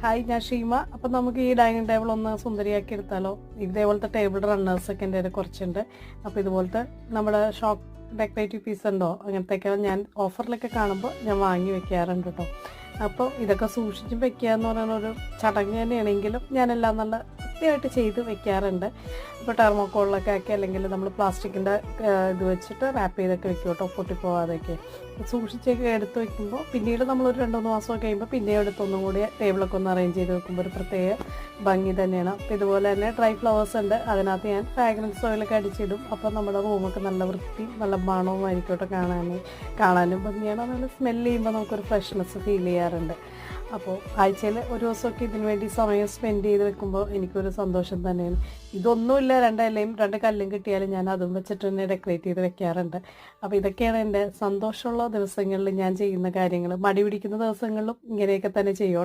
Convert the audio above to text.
Hi, ഞാൻ ഷീമ. അപ്പം നമുക്ക് ഈ ഡൈനിങ് ടേബിൾ ഒന്ന് സുന്ദരിയാക്കി എടുത്താലോ? ഇതേപോലത്തെ ടേബിൾ റണ്ണേഴ്സൊക്കെ എൻ്റെ കയ്യിൽ കുറച്ചുണ്ട്. അപ്പോൾ ഇതുപോലത്തെ നമ്മുടെ ഷോപ്പ് ഡെക്കറേറ്റീവ് പീസ് ഉണ്ടോ അങ്ങനത്തെയൊക്കെ ഞാൻ ഓഫറിലൊക്കെ കാണുമ്പോൾ ഞാൻ വാങ്ങി വെക്കാറുണ്ട് കേട്ടോ. അപ്പോൾ ഇതൊക്കെ സൂക്ഷിച്ചും വെക്കുക എന്ന് പറയുന്ന ഒരു ചടങ്ങ് തന്നെയാണെങ്കിലും ഞാനെല്ലാം നല്ല വൃത്തിയായിട്ട് ചെയ്ത് വെക്കാറുണ്ട്. ഇപ്പോൾ ടെർമോക്കോളിലൊക്കെ ആക്കി അല്ലെങ്കിൽ നമ്മൾ പ്ലാസ്റ്റിക്കിൻ്റെ ഇത് വെച്ചിട്ട് റാപ്പ് ചെയ്തൊക്കെ വെക്കും കേട്ടോ, പൊട്ടിപ്പോവാതെയൊക്കെ. സൂക്ഷിച്ചൊക്കെ എടുത്ത് വെക്കുമ്പോൾ പിന്നീട് നമ്മളൊരു 2-3 മാസമൊക്കെ കഴിയുമ്പോൾ പിന്നെയും എടുത്തൊന്നും കൂടി ടേബിളൊക്കെ ഒന്ന് അറേഞ്ച് ചെയ്ത് വെക്കുമ്പോൾ ഒരു പ്രത്യേക ഭംഗി തന്നെയാണ്. അപ്പോൾ ഇതുപോലെ തന്നെ ഡ്രൈ ഫ്ലവേഴ്സ് ഉണ്ട്, അതിനകത്ത് ഞാൻ ഫ്രാഗ്രൻസ് ഓയിലൊക്കെ അടിച്ചിടും. അപ്പോൾ നമ്മുടെ റൂമൊക്കെ നല്ല വൃത്തി നല്ല മണവും ആയിരിക്കട്ടെ, കാണാനും ഭംഗിയാണ്. നല്ല സ്മെല്ല് ചെയ്യുമ്പോൾ നമുക്കൊരു ഫ്രഷ്നെസ് ഫീൽ ചെയ്യാറുണ്ട്. അപ്പോൾ ആഴ്ചയിൽ ഒരു ദിവസമൊക്കെ ഇതിനു വേണ്ടി സമയം സ്പെൻഡ് ചെയ്ത് വെക്കുമ്പോൾ എനിക്കൊരു സന്തോഷം തന്നെയാണ്. ഇതൊന്നുമില്ല, 2 ഇലയും 2 കല്ലും കിട്ടിയാലും ഞാൻ അതും വെച്ചിട്ട് തന്നെ ഡെക്കറേറ്റ് ചെയ്ത് വെക്കാറുണ്ട്. അപ്പോൾ ഇതൊക്കെയാണ് എൻ്റെ സന്തോഷമുള്ള ദിവസങ്ങളിൽ ഞാൻ ചെയ്യുന്ന കാര്യങ്ങൾ. മടി പിടിക്കുന്ന ദിവസങ്ങളിലും ഇങ്ങനെയൊക്കെ തന്നെ ചെയ്യും.